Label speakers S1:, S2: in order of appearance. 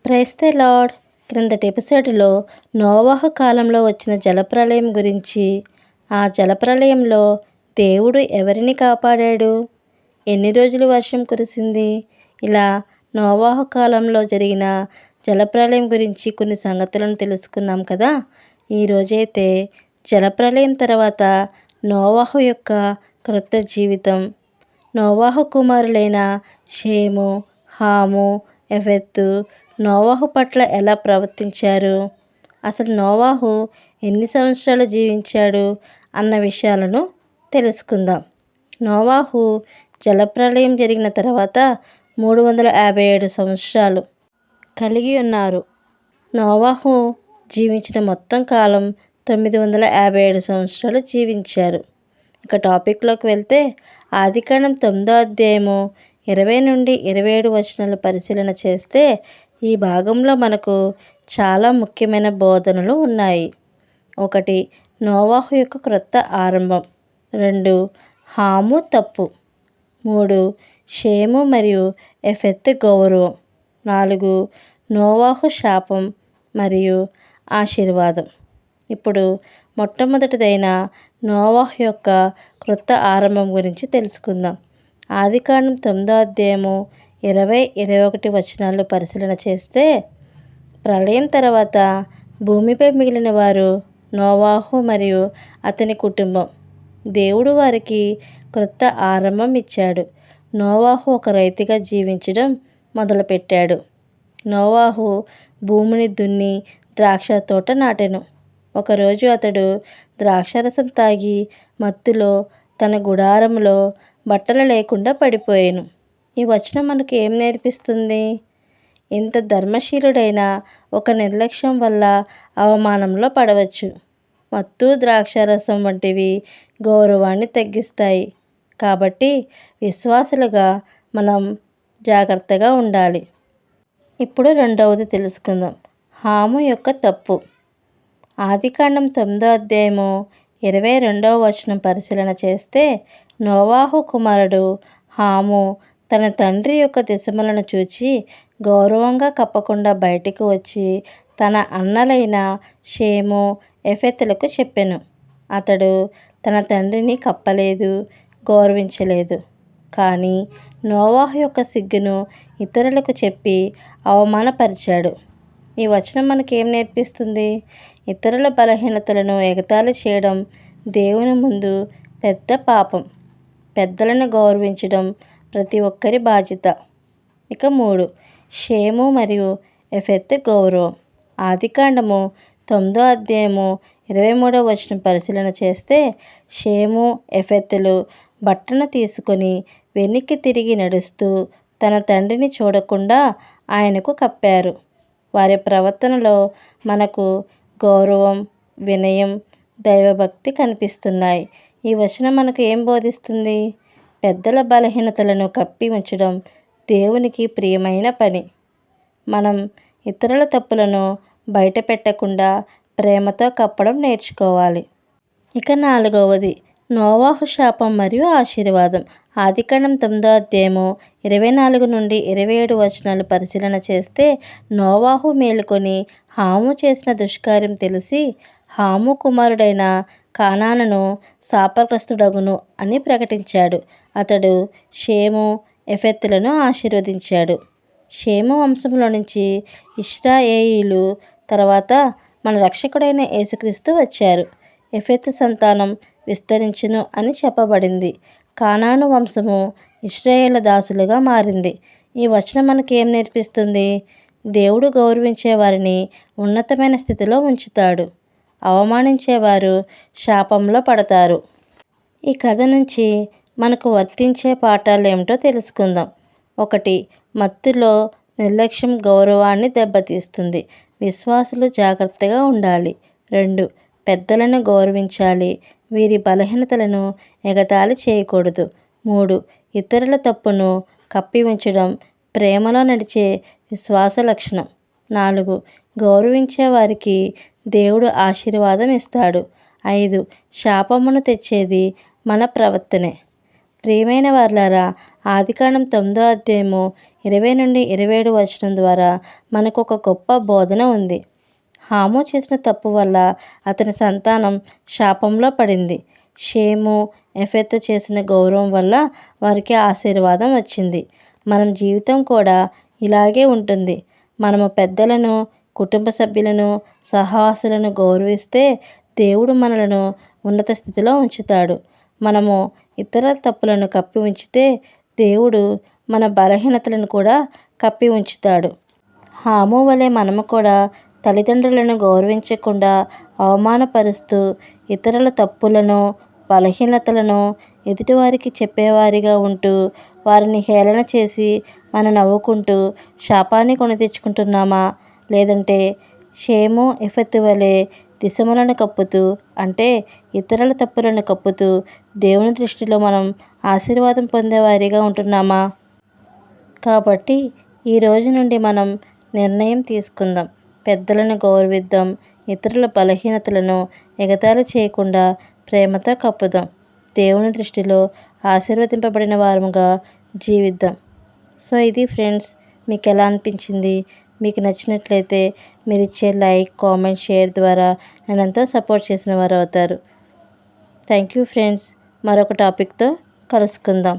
S1: Praise the lord. క్రిందటి ఎపిసోడ్లో నోవాహు కాలంలో వచ్చిన జలప్రళయం గురించి, ఆ జలప్రళయంలో దేవుడు ఎవరిని కాపాడాడు, ఎన్ని రోజులు వర్షం కురిసింది, ఇలా నోవాహు కాలంలో జరిగిన జలప్రళయం గురించి కొన్ని సంగతులను తెలుసుకున్నాం కదా. ఈరోజైతే జలప్రళయం తర్వాత నోవాహు యొక్క క్రొత్త జీవితం, నోవాహు కుమారులైన షేము, హాము, యెఫెతు నోవాహు పట్ల ఎలా ప్రవర్తించారు, అసలు నోవాహు ఎన్ని సంవత్సరాలు జీవించాడు అన్న విషయాలను తెలుసుకుందాం. నోవాహు జలప్రళయం జరిగిన తర్వాత 357 సంవత్సరాలు కలిగి ఉన్నారు. నోవాహు జీవించిన మొత్తం కాలం 957 సంవత్సరాలు జీవించారు. ఇక టాపిక్లోకి వెళ్తే ఆదికాండం 9వ అధ్యాయము 20 నుండి 27 వచనాలు పరిశీలన చేస్తే ఈ భాగంలో మనకు చాలా ముఖ్యమైన బోధనలు ఉన్నాయి. 1. నోవాహు యొక్క క్రొత్త ఆరంభం. 2. హాము తప్పు. 3. షేము మరియు యెఫెతు గౌరవం. 4. నోవాహు శాపం మరియు ఆశీర్వాదం. ఇప్పుడు మొట్టమొదటిదైన నోవాహు యొక్క క్రొత్త ఆరంభం గురించి తెలుసుకుందాం. ఆదికాండం 9వ అధ్యాయము 20-21 వచనాలు పరిశీలన చేస్తే, ప్రళయం తర్వాత భూమిపై మిగిలిన వారు నోవాహు మరియు అతని కుటుంబం. దేవుడు వారికి క్రొత్త ఆరంభం ఇచ్చాడు. నోవాహు ఒక రైతుగా జీవించడం మొదలుపెట్టాడు. నోవాహు భూమిని దున్ని ద్రాక్ష తోట నాటెను. ఒకరోజు అతడు ద్రాక్షరసం తాగి మత్తులో తన గుడారంలో బట్టలు లేకుండా పడిపోయాను. ఈ వచనం మనకు ఏం నేర్పిస్తుంది? ఇంత ధర్మశీలుడైన ఒక నిర్లక్ష్యం వల్ల అవమానంలో పడవచ్చు. మత్తు, ద్రాక్షారసం వంటివి గౌరవాన్ని తగ్గిస్తాయి. కాబట్టి విశ్వాసులుగా మనం జాగ్రత్తగా ఉండాలి. ఇప్పుడు రెండవది తెలుసుకుందాం. హాము యొక్క తప్పు. ఆదికాండం 9వ అధ్యాయము 22వ వచనం పరిశీలన చేస్తే, నోవాహు కుమారుడు హాము తన తండ్రి యొక్క దిశములను చూచి గౌరవంగా కప్పకుండా బయటికి వచ్చి తన అన్నలైన షేము, యెఫెతులకు చెప్పెను. అతడు తన తండ్రిని కప్పలేదు, గౌరవించలేదు. కానీ నోవాహు యొక్క సిగ్గును ఇతరులకు చెప్పి అవమానపరిచాడు. ఈ వచనం మనకేం నేర్పిస్తుంది? ఇతరుల బలహీనతలను ఎగతాళి చేయడం దేవుని ముందు పెద్ద పాపం. పెద్దలను గౌరవించడం ప్రతి ఒక్కరి బాధ్యత. ఇక 3. షేము మరియు యెఫెతు గౌరవం. ఆదికాండము 9వ అధ్యాయము 23వ వచనం పరిశీలన చేస్తే, షేము, యెఫెతులు బట్టను తీసుకొని వెనక్కి తిరిగి నడుస్తూ తన తండ్రిని చూడకుండా ఆయనకు కప్పారు. వారి ప్రవర్తనలో మనకు గౌరవం, వినయం, దైవభక్తి కనిపిస్తున్నాయి. ఈ వచనం మనకు ఏం బోధిస్తుంది? పెద్దల బలహీనతలను కప్పి ఉంచడం దేవునికి ప్రియమైన పని. మనం ఇతరుల తప్పులను బయట పెట్టకుండా ప్రేమతో కప్పడం నేర్చుకోవాలి. ఇక 4వది నోవాహు శాపం మరియు ఆశీర్వాదం. ఆదికాండం 9వ అధ్యాయము 24 నుండి 27 వచనాలు పరిశీలన చేస్తే, నోవాహు మేలుకొని హాము చేసిన దుష్కార్యం తెలిసి హాము కుమారుడైన కానానును శాపగ్రస్తుడగును అని ప్రకటించాడు. అతడు షేము, యెఫెతులను ఆశీర్వదించాడు. షేము వంశంలో నుంచి ఇశ్రాయేలీయులు తర్వాత మన రక్షకుడైన యేసుక్రీస్తు వచ్చారు. యెఫెతు సంతానం విస్తరించును అని చెప్పబడింది. కానాను వంశము ఇశ్రాయేలు దాసులుగా మారింది. ఈ వచనం మనకి ఏం నేర్పిస్తుంది? దేవుడు గౌరవించే వారిని ఉన్నతమైన స్థితిలో ఉంచుతాడు. అవమానించేవారు శాపంలో పడతారు. ఈ కథ నుంచి మనకు వర్తించే పాఠాలు ఏమిటో తెలుసుకుందాం. 1. మత్తులో నిర్లక్ష్యం గౌరవాన్ని దెబ్బతీస్తుంది. విశ్వాసులు జాగ్రత్తగా ఉండాలి. 2. పెద్దలను గౌరవించాలి. వీరి బలహీనతలను ఎగతాళి చేయకూడదు. 3. ఇతరుల తప్పును కప్పి ఉంచడం ప్రేమలో నడిచే విశ్వాస లక్షణం. 4. గౌరవించే వారికి దేవుడు ఆశీర్వాదం ఇస్తాడు. 5. శాపమును తెచ్చేది మన ప్రవర్తనే. ప్రియమైన వారలారా, ఆదికాండం 9వ అధ్యాయము 20 నుండి 27 వచనం ద్వారా మనకు ఒక గొప్ప బోధన ఉంది. హాము చేసిన తప్పు వల్ల అతని సంతానం శాపంలో పడింది. షేము, ఎఫెతు చేసిన గౌరవం వల్ల వారికి ఆశీర్వాదం వచ్చింది. మనం జీవితం కూడా ఇలాగే ఉంటుంది. మనము పెద్దలను, కుటుంబ సభ్యులను, సహవాసులను గౌరవిస్తే దేవుడు మనలను ఉన్నత స్థితిలో ఉంచుతాడు. మనము ఇతరుల తప్పులను కప్పి ఉంచితే దేవుడు మన బలహీనతలను కూడా కప్పి ఉంచుతాడు. హాము వలె మనము కూడా తల్లిదండ్రులను గౌరవించకుండా అవమానపరుస్తూ ఇతరుల తప్పులను, బలహీనతలను ఎదుటివారికి చెప్పేవారిగా ఉంటూ వారిని హేళన చేసి మనం నవ్వుకుంటూ శాపాన్ని కొని తెచ్చుకుంటున్నామా? లేదంటే షేము, ఎఫెతు వలె దిశములను కప్పుతూ, అంటే ఇతరుల తప్పులను కప్పుతూ దేవుని దృష్టిలో మనం ఆశీర్వాదం పొందేవారిగా ఉంటున్నామా? కాబట్టి ఈ రోజు నుండి మనం నిర్ణయం తీసుకుందాం. పెద్దలను గౌరవిద్దాం. ఇతరుల బలహీనతలను ఎగతాళి చేయకుండా ప్రేమతో కప్పుదాం. దేవుని దృష్టిలో ఆశీర్వదింపబడిన వారముగా జీవిద్దాం. సో ఇది ఫ్రెండ్స్, మీకు ఎలా అనిపించింది? మీకు నచ్చినట్లయితే మీరు ఇచ్చే లైక్, కామెంట్, షేర్ ద్వారా నన్ను ఎంతో సపోర్ట్ చేసిన వారు అవుతారు. Thank you friends. మరొక టాపిక్తో కలుసుకుందాం.